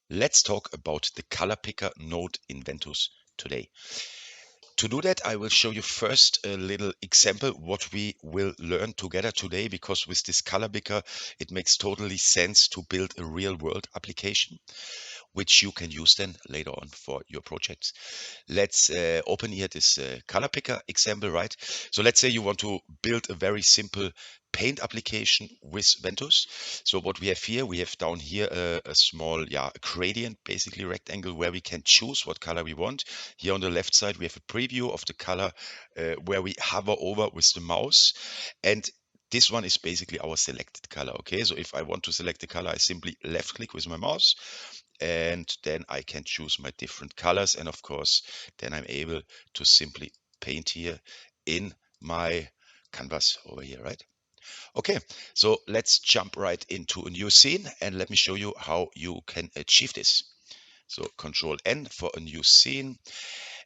Let's talk about the color picker node in Ventuz today. To do that, I will show you first a little example what we will learn together today, because with this color picker, it makes totally sense to build a real world application, which you can use then later on for your projects. Let's open here this color picker example, right? So let's say you want to build a very simple paint application with Ventuz. So what we have here, we have down here a small, a gradient, basically rectangle, where we can choose what color we want. Here on the left side, we have a preview of the color where we hover over with the mouse. And this one is basically our selected color. Okay, so if I want to select the color, I simply left click with my mouse, and then I can choose my different colors. And of course, then I'm able to simply paint here in my canvas over here, right? Okay, so let's jump right into a new scene and let me show you how you can achieve this. So Control N for a new scene.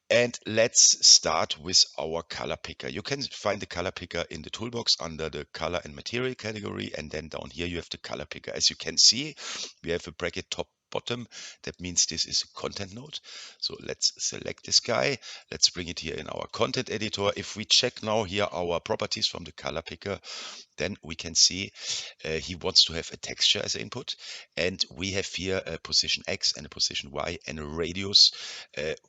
And let's start with our color picker. You can find the color picker in the toolbox under the color and material category. And then down here, you have the color picker. As you can see, we have a bracket top bottom. That means this is a content node. So let's select this guy. Let's bring it here in our content editor. If we check now here our properties from the color picker, then we can see he wants to have a texture as an input. And we have here a position X and a position Y and a radius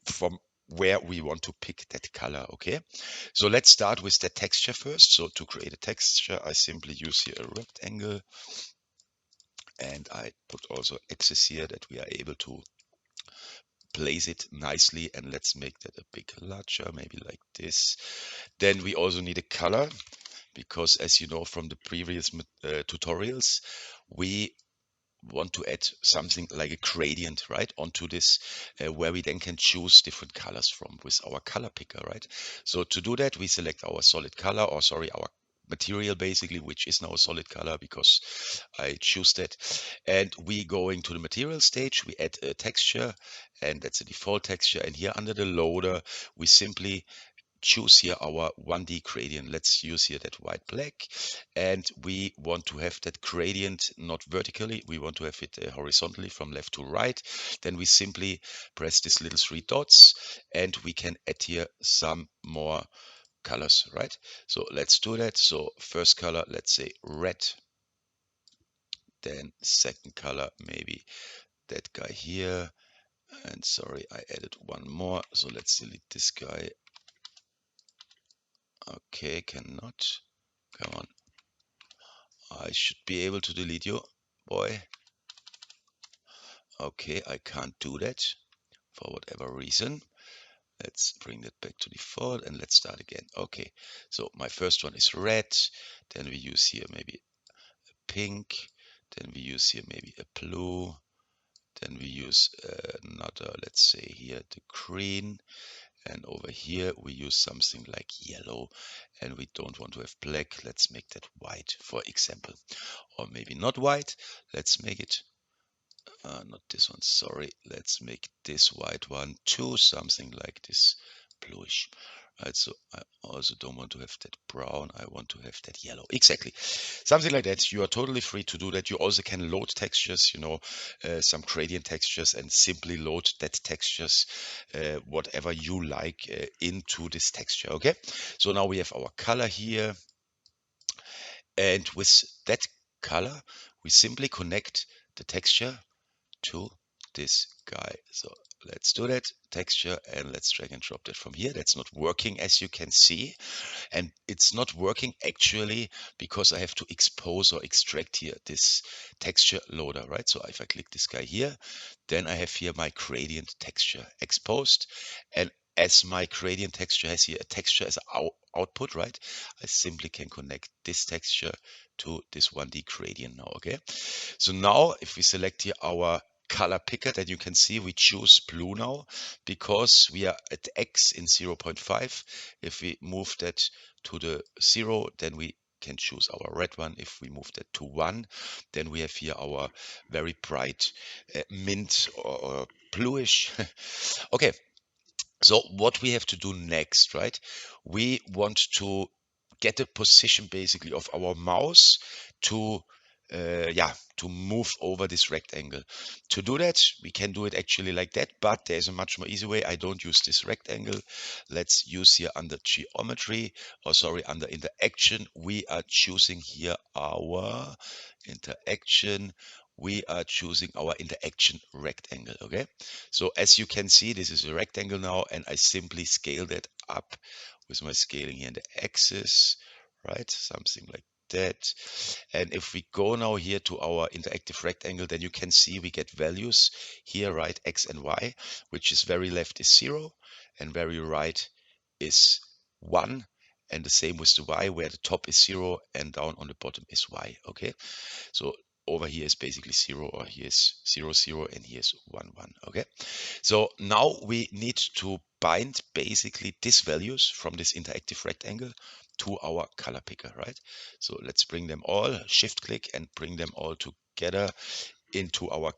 from where we want to pick that color. Okay, so let's start with the texture first. So to create a texture, I simply use here a rectangle, and I put also axis here that we are able to place it nicely. And let's make that a bit larger, maybe like this. Then we also need a color, because as you know from the previous tutorials, we want to add something like a gradient right onto this, where we then can choose different colors from with our color picker, right? So to do that, we select our solid color, or sorry, our material basically, which is now a solid color because I choose that. And we go into the material stage, we add a texture, and that's a default texture. And here under the loader, we simply choose here our 1D gradient. Let's use here that white black, and we want to have that gradient not vertically, we want to have it horizontally from left to right. Then we simply press these little three dots, and we can add here some more colors, right? So let's do that. So first color, let's say red. Then second color, maybe that guy here. And sorry, I added one more, so let's delete this guy. Okay, cannot. Come on. I should be able to delete you, boy. Okay, I can't do that for whatever reason. Let's bring that back to default and let's start again. Okay, so my first one is red. Then we use here maybe a pink. Then we use here maybe a blue. Then we use another, let's say here, the green. And over here we use something like yellow, and we don't want to have black. Let's make that white, for example, or maybe not white. Let's make it not this one, sorry. Let's make this white one to something like this bluish. Right, so I also don't want to have that brown. I want to have that yellow. Exactly. Something like that. You are totally free to do that. You also can load textures, some gradient textures, and simply load that textures, whatever you like, into this texture. Okay. So now we have our color here. And with that color, we simply connect the texture to this guy. So let's do that, texture, and let's drag and drop that from here. That's not working, as you can see. And it's not working actually because I have to expose or extract here this texture loader, right? So if I click this guy here, then I have here my gradient texture exposed. And as my gradient texture has here a texture as an output, right? I simply can connect this texture to this 1D gradient now, okay? So now if we select here our color picker, that you can see we choose blue now because we are at X in 0.5. If we move that to the 0, then we can choose our red one. If we move that to 1, then we have here our very bright mint or bluish. Okay, so what we have to do next, right? We want to get a position basically of our mouse to yeah, to move over this rectangle. To do that, we can do it actually like that, but there's a much more easy way. I don't use this rectangle. Let's use here under geometry, or sorry, under interaction. We are choosing here our interaction. We are choosing our interaction rectangle. Okay, so as you can see, this is a rectangle now, and I simply scale that up with my scaling here in the axis, right? Something like that. And if we go now here to our interactive rectangle, then you can see we get values here, right? X and Y, which is very left is 0 and very right is 1. And the same with the Y, where the top is 0 and down on the bottom is Y. Okay, so over here is basically 0, or here is 0, 0, and here's 1, 1. Okay, so now we need to bind basically these values from this interactive rectangle to our color picker, right? So let's bring them all, shift click, and bring them all together into our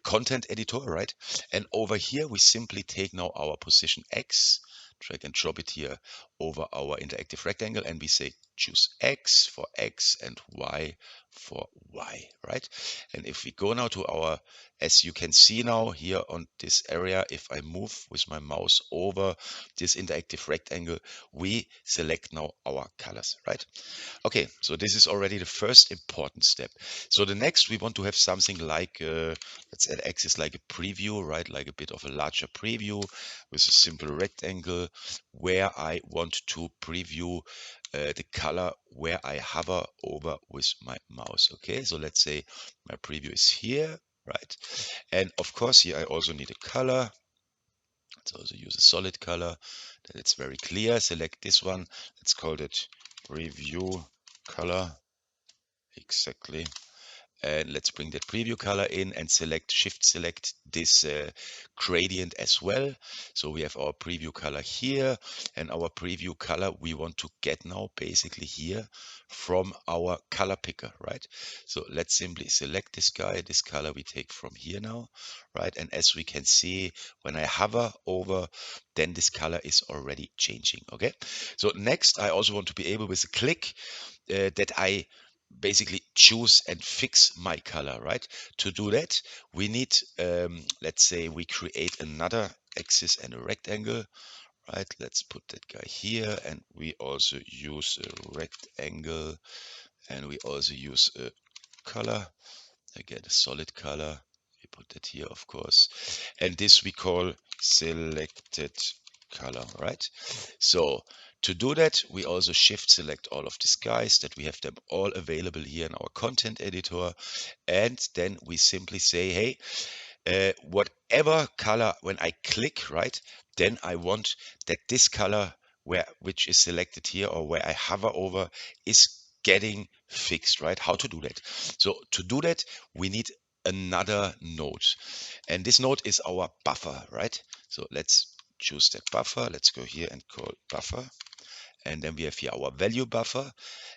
content editor, right? And over here, we simply take now our position X, drag and drop it here over our interactive rectangle, and we say choose X for X and Y for Y, right? And if we go now to our, as you can see now here on this area, if I move with my mouse over this interactive rectangle, we select now our colors, right? Okay, so this is already the first important step. So the next, we want to have something like, let's add axis like a preview, right? Like a bit of a larger preview with a simple rectangle where I want to preview the color where I hover over with my mouse. Okay, so let's say my preview is here, right? And of course, here I also need a color. Let's also use a solid color that it's very clear. Select this one. Let's call it preview color. Exactly. And let's bring that preview color in and shift select this gradient as well. So we have our preview color here, and our preview color we want to get now basically here from our color picker, right? So let's simply select this guy. This color we take from here now, right? And as we can see, when I hover over, then this color is already changing. Okay, so next I also want to be able with a click that I basically choose and fix my color, right? To do that, we need, let's say we create another axis and a rectangle, right? Let's put that guy here, and we also use a rectangle, and we also use a color, again, a solid color. We put that here, of course, and this we call selected color, right? So to do that, we also shift select all of these guys that we have them all available here in our content editor. And then we simply say, hey, whatever color, when I click, right, then I want that this color which is selected here, or where I hover over, is getting fixed, right? How to do that? So to do that, we need another node, and this node is our buffer, right? So let's choose that buffer. Let's go here and call buffer, and then we have here our value buffer,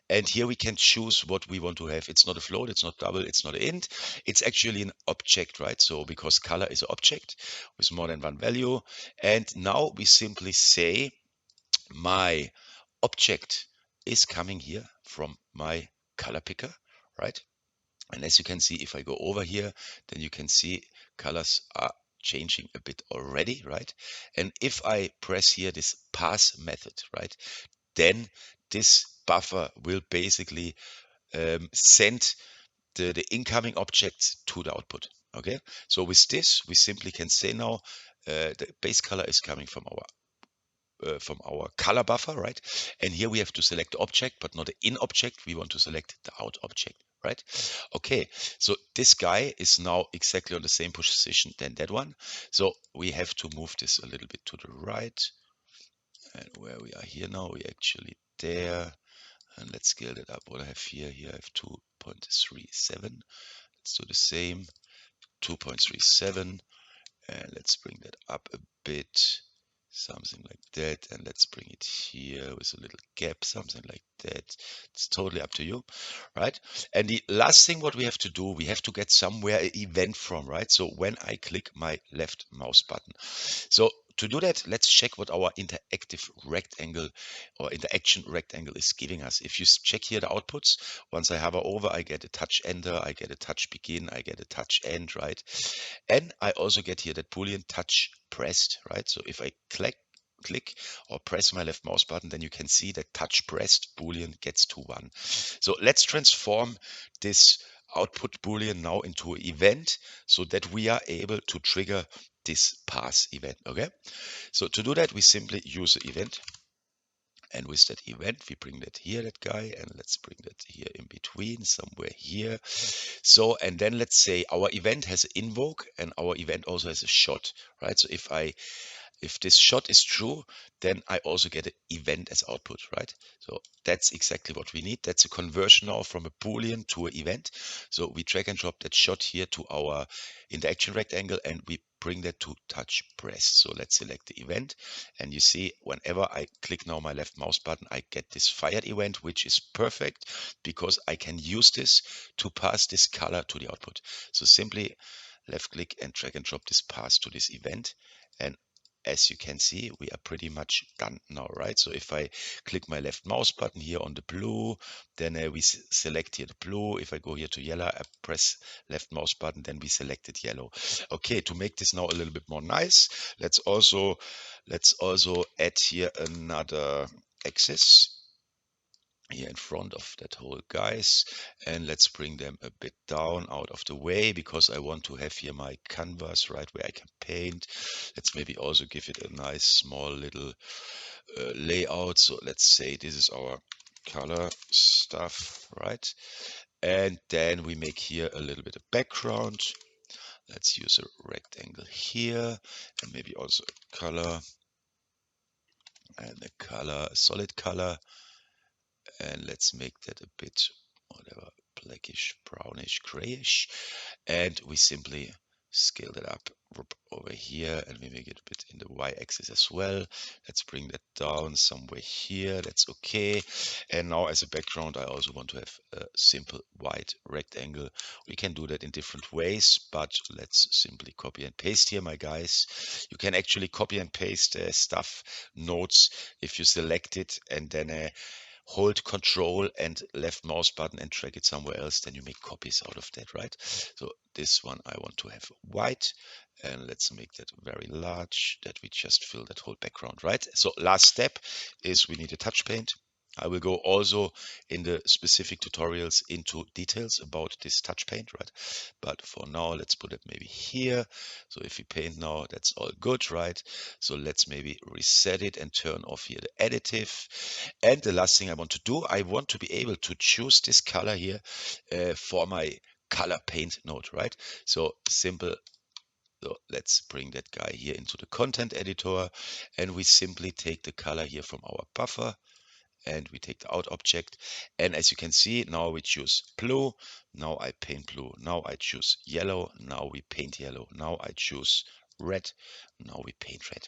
and here we can choose what we want to have. It's not a float, it's not double, it's not an int, it's actually an object, right? So because color is an object with more than one value, and now we simply say my object is coming here from my color picker, right? And as you can see, if I go over here, then you can see colors are changing a bit already, right? And if I press here this pass method, right, then this buffer will basically send the incoming objects to the output. Okay, so with this, we simply can say now the base color is coming from our color buffer, right? And here we have to select the object, but not the in object. We want to select the out object, right? Okay, so this guy is now exactly on the same position than that one. So we have to move this a little bit to the right. And where we are here now, we actually there. And let's scale it up. What I have here, I have 2.37. Let's do the same, 2.37. And let's bring that up a bit, something like that. And let's bring it here with a little gap, something like that. It's totally up to you, right? And the last thing what we have to do, we have to get somewhere an event from, right? So when I click my left mouse button. So to do that, let's check what our interactive rectangle or interaction rectangle is giving us. If you check here the outputs, once I hover over, I get a touch enter, I get a touch begin, I get a touch end, right? And I also get here that Boolean touch pressed, right? So if I click or press my left mouse button, then you can see that touch pressed Boolean gets to 1. So let's transform this output Boolean now into an event so that we are able to trigger this pass event. Okay, so to do that, we simply use the event. And with that event, we bring that here, that guy, and let's bring that here in between, somewhere here. So, and then let's say our event has an invoke and our event also has a shot, right? So if this shot is true, then I also get an event as output, right? So that's exactly what we need. That's a conversion now from a Boolean to an event. So we drag and drop that shot here to our interaction rectangle and we bring that to touch press. So let's select the event and you see whenever I click now my left mouse button, I get this fired event, which is perfect because I can use this to pass this color to the output. So simply left click and drag and drop this pass to this event. And as you can see, we are pretty much done now, right? So if I click my left mouse button here on the blue, then we select here the blue. If I go here to yellow, I press left mouse button, then we selected yellow. Okay, to make this now a little bit more nice, let's also add here another axis here in front of that whole guys, and let's bring them a bit down out of the way because I want to have here my canvas right where I can paint. Let's maybe also give it a nice small little layout. So let's say this is our color stuff, right? And then we make here a little bit of background. Let's use a rectangle here and maybe also a color and a solid color. And let's make that a bit whatever, blackish, brownish, grayish, and we simply scale that up over here and we make it a bit in the y-axis as well. Let's bring that down somewhere here. That's okay. And now as a background, I also want to have a simple white rectangle. We can do that in different ways, but let's simply copy and paste here, my guys. You can actually copy and paste stuff, nodes, if you select it and then hold control and left mouse button and drag it somewhere else, then you make copies out of that, right? So this one I want to have white, and let's make that very large, that we just fill that whole background, right? So last step is we need a touch paint. I will go also in the specific tutorials into details about this touch paint, right? But for now, let's put it maybe here. So if we paint now, that's all good, right? So let's maybe reset it and turn off here the additive. And the last thing I want to do, I want to be able to choose this color here for my color paint node, right? So simple. So let's bring that guy here into the content editor and we simply take the color here from our buffer and we take the out object. And as you can see, now we choose blue. Now I paint blue. Now I choose yellow. Now we paint yellow. Now I choose red. Now we paint red.